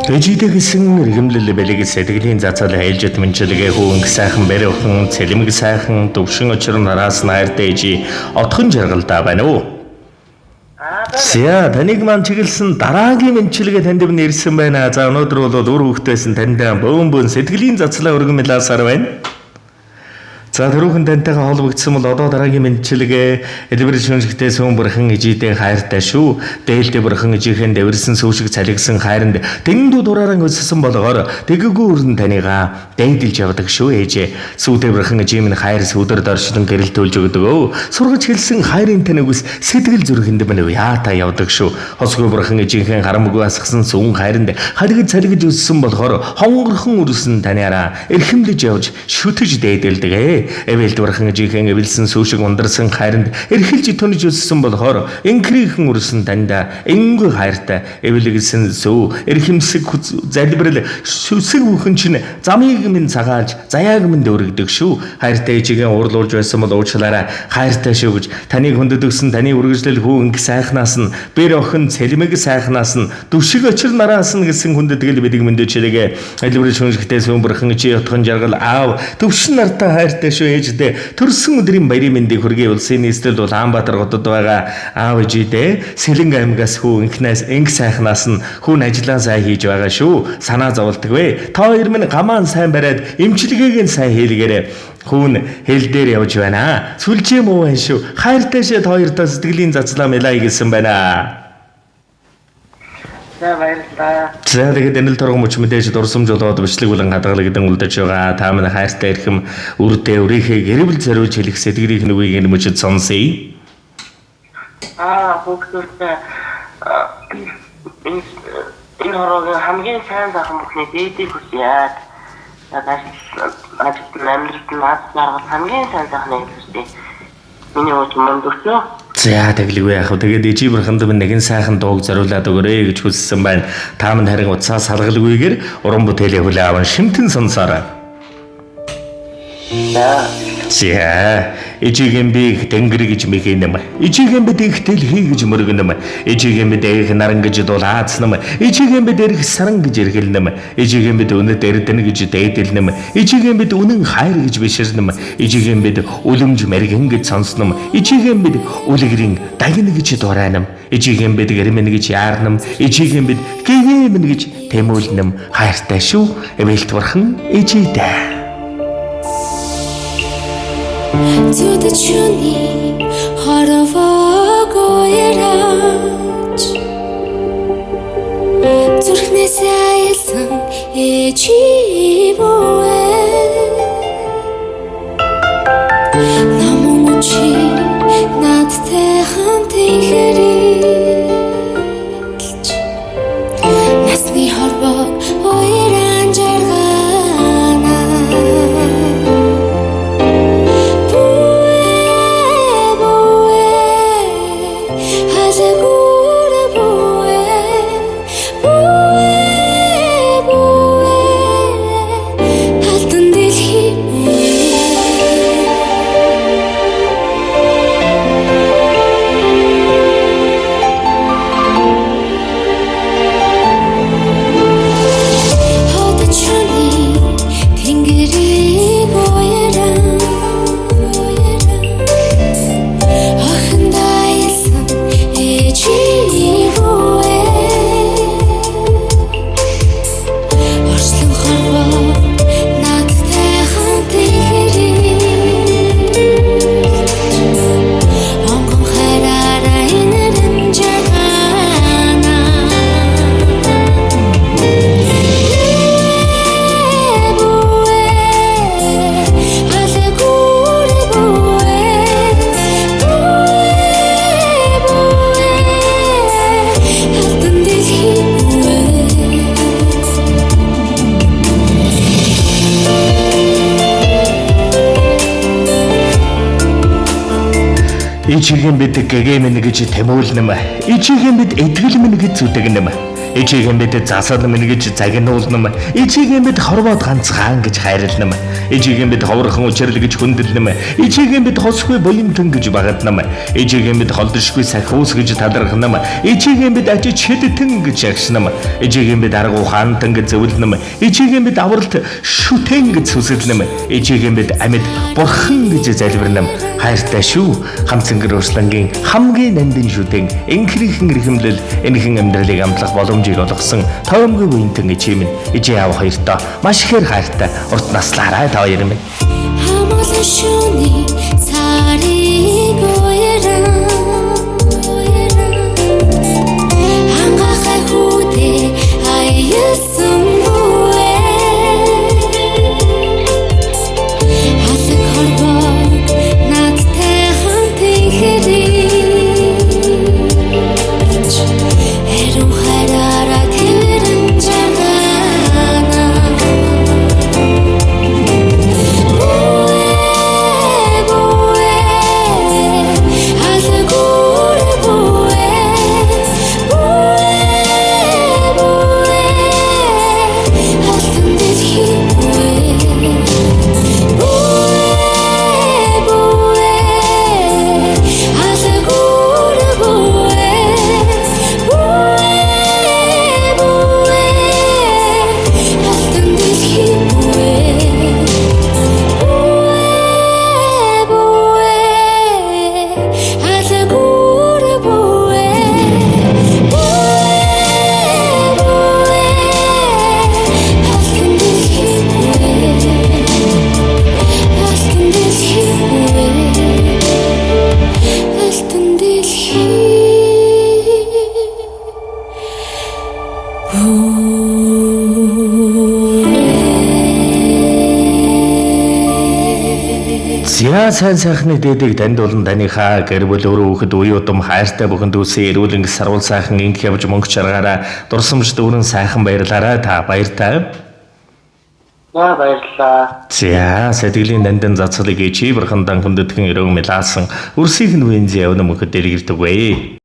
Дэжидэ гэсэн иргэмлэл бэлэг сэтгэлийн зацал айлжид мэнчилгээ хүүн сайхан бариухан цэлмэг сайхан төвшин очир нараас найртай ижи отхон жаргалдаа байна уу? Ся таныг маань чиглэсэн дараагийн мэнчилгээ танд нэрсэн байна. За өнөөдөр бол үр хөвгтөөсөн танд бөөн сэтгэлийн зацлаа өргөмлөөсаар байна. За түрүүхэн тантайгаа холбогдсон бол одоо дараагийн мэнчилгээ элбэр шүнжигтэй сүүн бүрхэн ижидээ хайртай шүү. Дээлтэй бүрхэн ижийнхэн дэвэрсэн сүүшиг цалигсан хайранд тэнгүү дурааран өссөн болгоор тэгэгүү өрн таныгаа дээдэлж явдаг шүү ээжээ. Сүүдээ бүрхэн ижийн хайр сүдэр доршлон гэрэлтүүлж өгдөг өө. Сургаж хэлсэн хайрын танигус сэтгэл зүрхэнд мань яата явдаг шүү. Хосгүй бүрхэн ижийнхэн харамгүй асгсан сүүн хайранд хадгид цалигж өссөн болгоор хонгорхон өрсөн таниараа эрхэмлэж явж шүтэж дээдэлдэг ээ. Эвэл дурхан жихэн эвэлсэн сүүшиг ундарсан хайранд эрхэлж төнөж өссөн болохоор инкрийнхэн үрсэн танда энгүй хайртай эвэлгэлсэн сүү эрхэмсэг залбирал сүсэг бүхэн чинь замыг минь цагаалж заяаг минь дөрөгдөг шүү. Хайртай ижихэн уурлуулж байсан бол уучлаарай хайртай шүү гэж таныг хүндэтгсэн таны үргэлжлэл хүү инг сайхнаас нь бэр охин цэлмэг сайхнаас нь дүшиг очир нараас нь гэсэн хүндэтгэл бидэг мэндээчээгээ элбэр шүнжигтэй сүүн бүрхэн чи отхон жаргал аав төвшин нартай хайртай шүү ээждээ төрсөн өдрийн баярын мэндийг хүргэе. Улсын нийслэл бол Хаанбаатар хотод байгаа аав ээждээ Сэлэнг аймгаас хүү инхнээс инг сайхнаас нь хүн ажиллаа сайн хийж байгаа шүү. Санаа зовлдог вэ. Та хоёр минь гамаан сайн бариад эмчилгээг нь сайн хийлгээрэй. Хүн хэл дээр явж байна. Сүлжээ муу байна шүү. Хайртай шээ та хоёртаа сэтгэлийн зацлаа мэлаа игэлсэн байна. За баярлалаа. За тэгээд энэ л торгом мөч мэдээж дурсамж болоод бичлэг болон хадгалагдсан үлдэж байгаа. Та манай хайртай эрхэм үрдээ өрийнхээ гэрэл зориулж хэлэх сэтгэлийг нүгийг энэ мөчөд сонсъё. Хүүхдүүдтэй энэ хороогийн хамгийн сайн захын бүхний дээдийг хүсье. Ажил амьдралд наад заргал хамгийн сайн захныг хүсье. Миний ууч манд өчөө. За тэглэвэ яах вэ? Тэгээд ижи бүрхэнд минь нэгэн сайхан дууг зориулаад өгөөрэй гэж хүссэн байна. Та мань харин уцаа салгалгүйгээр уран бүтээлээ хүлээ аван шимтэн сонсоорой. За ижигийн би тэнгэр гэж мэхийнэм. Ижигийн би дэгтэл хий гэж мөргөнөм. Ижигийн би дэх наран гэж дулаацнам. Ижигийн би дэрх саран гэж эргэлнэм. Ижигийн би өнөд эрдэнэ гэж дээдэлнэм. Ижигийн би үнэн хайр гэж биширнэм. Ижигийн би үлэмж мэргэн гэж сонсном. Ижигийн би үлгэрийн дагна гэж дурайнам. Ижигийн би гэрмэн гэж яарнам. Ижигийн би гэгээмэн гэж тэмүүлнэм. Хайртай шүү. Эвэлт бурхан ижидээ. Зүдэ чүний хоровоо яраач зүрхнээс айлсан ээжи бовэ намун чи надтай хамт ихэрэлж насны хорвоо уяран жаргана. Ижигийн бид гэгээмэн гэж тэмүүлнэм. Ижигийн бид этгэл мэн гэж зүтгэнэм. Ичиг эмбэд засаад минь гэж загнуулна. Ичиг эмбэд хорвоод ганцхан гэж хайрлна. Ичиг эмбэд ховорхон учрал гэж хүндэлнэ. Ичиг эмбэд хосгүй буянтан гэж багадна. Ичиг эмбэд холдошгүй сахиус гэж талархна. Ичиг эмбэд ажиж хэдтэн гэж ягшна. Ичиг эмбэд аргу хаантан гэж зөвлөнө. Ичиг эмбэд авралт шүтэн гэж сүсэлнэ. Ичиг эмбэд амьд бурхан гэж залбирна. Хайртай шүү. Хамцангэр урслангийн хамгийн нандин шүтэн энхрийнхэн эрхэмлэл энэхэн амьдралыг амтлах боломжийг олгосон тоомгүй буянтан ичээ минь ижээ аав хоёртоо маш ихээр хайртай урт наслаарай та хоёр минь. Хамаалан шүний царийг уяран хангахай хүүдээ аясан бүвэ хасаг хорвог надтай хамт ихэрийч эрүү хайраараа тэрэн жаргана Зя сайн сайхны дээдийг танд болон таныхаа гэр бүл өрөө хүүхэд үе удам хайртай бүхэн дүүсээ эрүүл ингэс сарвал сайхан инх явж мөнгө чаргаараа дурсамж дүүрэн сайхан баярлаарай та баяртай. За баярлалаа. Зя сэтгэлийн дандин зацлыг чибэрхэн дан хүндэтгэн өрөө мэлаасан өрсийг нь вэнзи явна мөхөд дэлгэрдэг вэ.